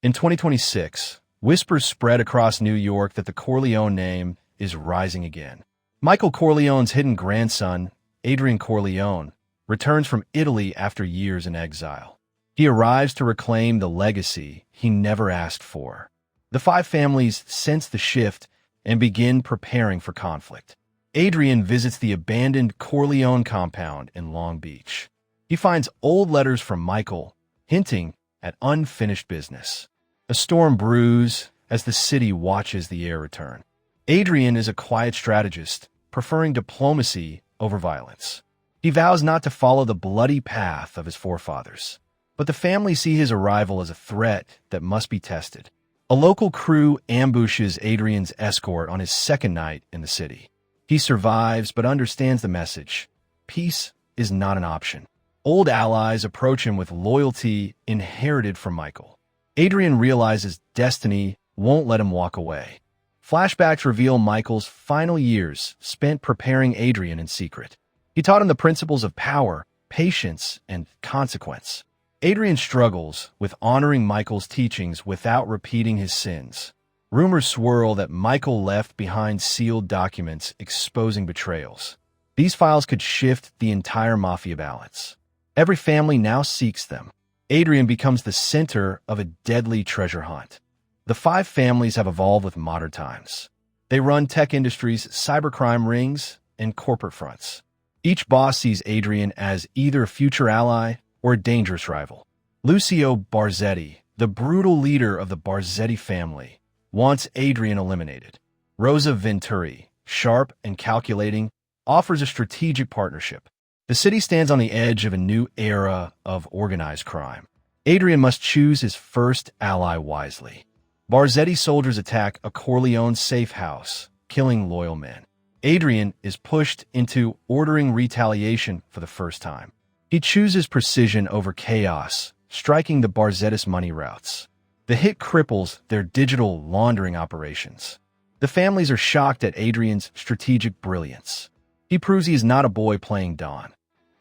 In 2026, whispers spread across New York that the Corleone name is rising again. Michael Corleone's hidden grandson, Adrian Corleone, returns from Italy after years in exile. He arrives to reclaim the legacy he never asked for. The five families sense the shift and begin preparing for conflict. Adrian visits the abandoned Corleone compound in Long Beach. He finds old letters from Michael, hinting at unfinished business. A storm brews as the city watches the heir return. Adrian is a quiet strategist, preferring diplomacy over violence. He vows not to follow the bloody path of his forefathers. But the family see his arrival as a threat that must be tested. A local crew ambushes Adrian's escort on his second night in the city. He survives but understands the message. Peace is not an option. Old allies approach him with loyalty inherited from Michael. Adrian realizes destiny won't let him walk away. Flashbacks reveal Michael's final years spent preparing Adrian in secret. He taught him the principles of power, patience, and consequence. Adrian struggles with honoring Michael's teachings without repeating his sins. Rumors swirl that Michael left behind sealed documents exposing betrayals. These files could shift the entire Mafia balance. Every family now seeks them. Adrian becomes the center of a deadly treasure hunt. The five families have evolved with modern times. They run tech industries, cybercrime rings, and corporate fronts. Each boss sees Adrian as either a future ally or a dangerous rival. Lucio Barzetti, the brutal leader of the Barzetti family, wants Adrian eliminated. Rosa Venturi, sharp and calculating, offers a strategic partnership. The city stands on the edge of a new era of organized crime. Adrian must choose his first ally wisely. Barzetti soldiers attack a Corleone safe house, killing loyal men. Adrian is pushed into ordering retaliation for the first time. He chooses precision over chaos, striking the Barzettis' money routes. The hit cripples their digital laundering operations. The families are shocked at Adrian's strategic brilliance. He proves he is not a boy playing Don.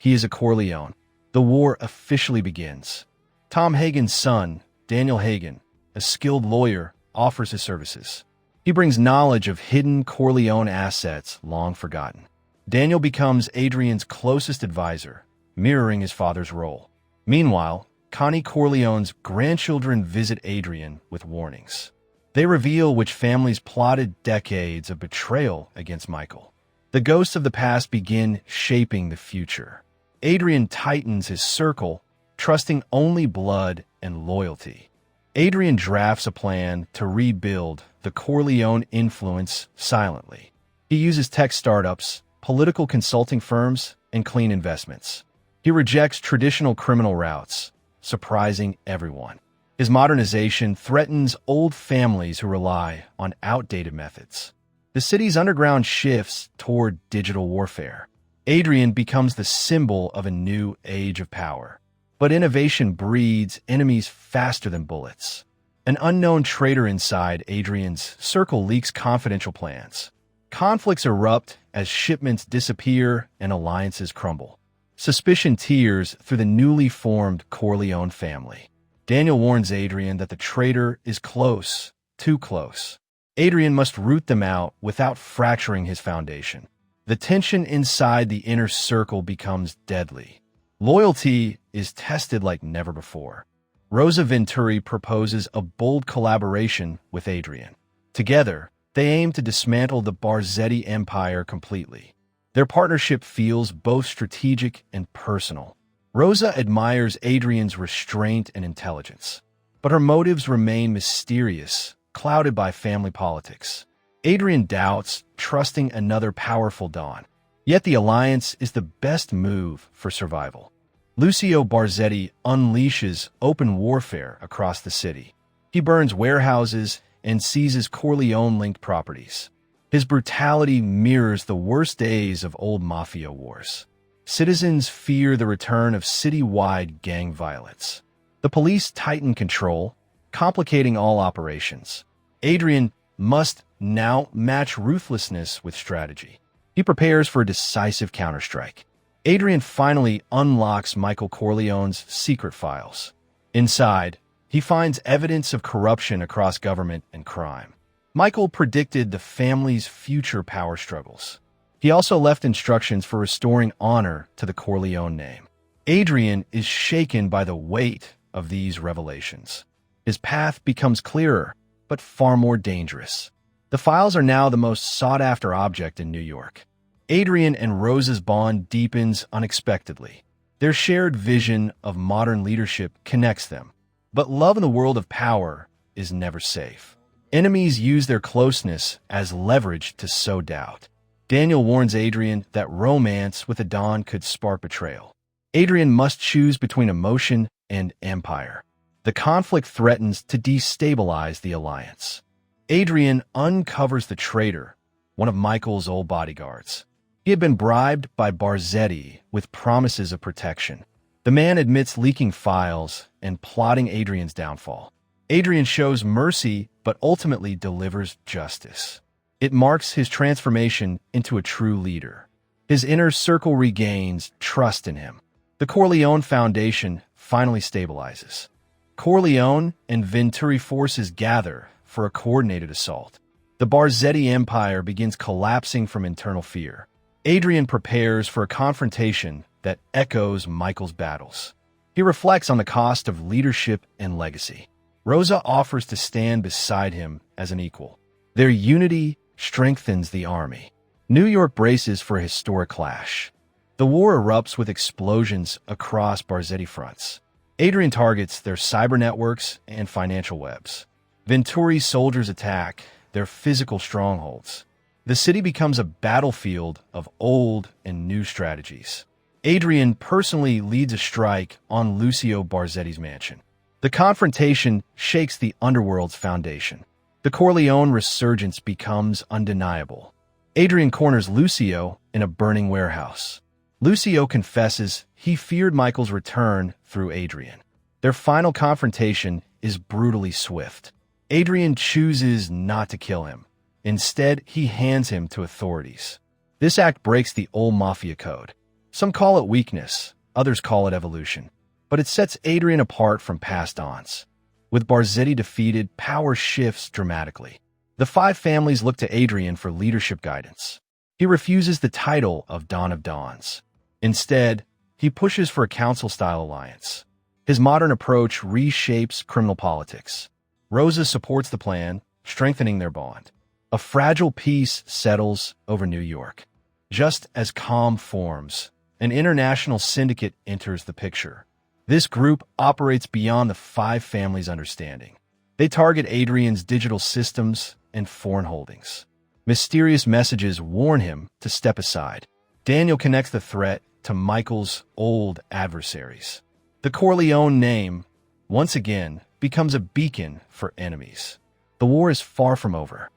He is a Corleone. The war officially begins. Tom Hagen's son, Daniel Hagen, a skilled lawyer, offers his services. He brings knowledge of hidden Corleone assets long forgotten. Daniel becomes Adrian's closest advisor, mirroring his father's role. Meanwhile, Connie Corleone's grandchildren visit Adrian with warnings. They reveal which families plotted decades of betrayal against Michael. The ghosts of the past begin shaping the future. Adrian tightens his circle, trusting only blood and loyalty. Adrian drafts a plan to rebuild the Corleone influence silently. He uses tech startups, political consulting firms, and clean investments. He rejects traditional criminal routes, surprising everyone. His modernization threatens old families who rely on outdated methods. The city's underground shifts toward digital warfare. Adrian becomes the symbol of a new age of power. But innovation breeds enemies faster than bullets. An unknown traitor inside Adrian's circle leaks confidential plans. Conflicts erupt as shipments disappear and alliances crumble. Suspicion tears through the newly formed Corleone family. Daniel warns Adrian that the traitor is close, too close. Adrian must root them out without fracturing his foundation. The tension inside the inner circle becomes deadly. Loyalty is tested like never before. Rosa Venturi proposes a bold collaboration with Adrian. Together, they aim to dismantle the Barzetti empire completely. Their partnership feels both strategic and personal. Rosa admires Adrian's restraint and intelligence, but her motives remain mysterious, clouded by family politics. Adrian doubts, trusting another powerful Don. Yet the alliance is the best move for survival. Lucio Barzetti unleashes open warfare across the city. He burns warehouses and seizes Corleone-linked properties. His brutality mirrors the worst days of old Mafia wars. Citizens fear the return of city-wide gang violence. The police tighten control, complicating all operations. Adrian must now match ruthlessness with strategy. He prepares for a decisive counterstrike. Adrian finally unlocks Michael Corleone's secret files. Inside, He finds evidence of corruption across government and crime. Michael predicted the family's future power struggles. He also left instructions for restoring honor to the Corleone name. Adrian is shaken by the weight of these revelations. His path becomes clearer, but far more dangerous. The files are now the most sought-after object in New York. Adrian and Rosa's bond deepens unexpectedly. Their shared vision of modern leadership connects them. But love in the world of power is never safe. Enemies use their closeness as leverage to sow doubt. Daniel warns Adrian that romance with a Don could spark betrayal. Adrian must choose between emotion and empire. The conflict threatens to destabilize the alliance. Adrian uncovers the traitor, one of Michael's old bodyguards. He had been bribed by Barzetti with promises of protection. The man admits leaking files and plotting Adrian's downfall. Adrian shows mercy but ultimately delivers justice. It marks his transformation into a true leader. His inner circle regains trust in him. The Corleone Foundation finally stabilizes. Corleone and Venturi forces gather for a coordinated assault. The Barzetti Empire begins collapsing from internal fear. Adrian prepares for a confrontation that echoes Michael's battles. He reflects on the cost of leadership and legacy. Rosa offers to stand beside him as an equal. Their unity strengthens the army. New York braces for a historic clash. The war erupts with explosions across Barzetti fronts. Adrian targets their cyber networks and financial webs. Venturi's soldiers attack their physical strongholds. The city becomes a battlefield of old and new strategies. Adrian personally leads a strike on Lucio Barzetti's mansion. The confrontation shakes the underworld's foundation. The Corleone resurgence becomes undeniable. Adrian corners Lucio in a burning warehouse. Lucio confesses he feared Michael's return through Adrian. Their final confrontation is brutally swift. Adrian chooses not to kill him. Instead, he hands him to authorities. This act breaks the old Mafia code. Some call it weakness, others call it evolution. But it sets Adrian apart from past Dons. With Barzetti defeated, power shifts dramatically. The five families look to Adrian for leadership guidance. He refuses the title of Don of Dons. Instead, he pushes for a council-style alliance. His modern approach reshapes criminal politics. Rosa supports the plan, strengthening their bond. A fragile peace settles over New York. Just as calm forms, an international syndicate enters the picture. This group operates beyond the five families' understanding. They target Adrian's digital systems and foreign holdings. Mysterious messages warn him to step aside. Daniel connects the threat to Michael's old adversaries. The Corleone name, once again, becomes a beacon for enemies. The war is far from over.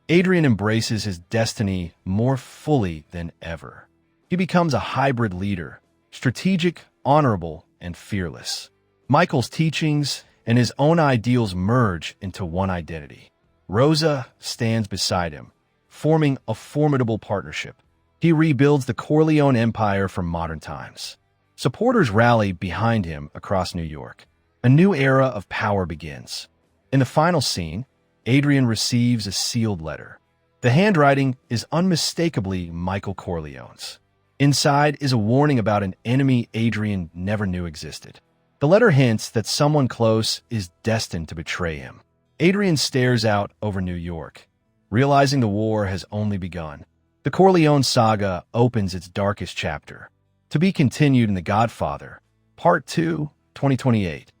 Adrian embraces his destiny more fully than ever. He becomes a hybrid leader, strategic, honorable, and fearless. Michael's teachings and his own ideals merge into one identity. Rosa stands beside him, forming a formidable partnership. He rebuilds the Corleone Empire for modern times. Supporters rally behind him across New York. A new era of power begins. In the final scene, Adrian receives a sealed letter. The handwriting is unmistakably Michael Corleone's. Inside is a warning about an enemy Adrian never knew existed. The letter hints that someone close is destined to betray him. Adrian stares out over New York, realizing the war has only begun. The Corleone saga opens its darkest chapter. To be continued in The Godfather, Part 2, 2028.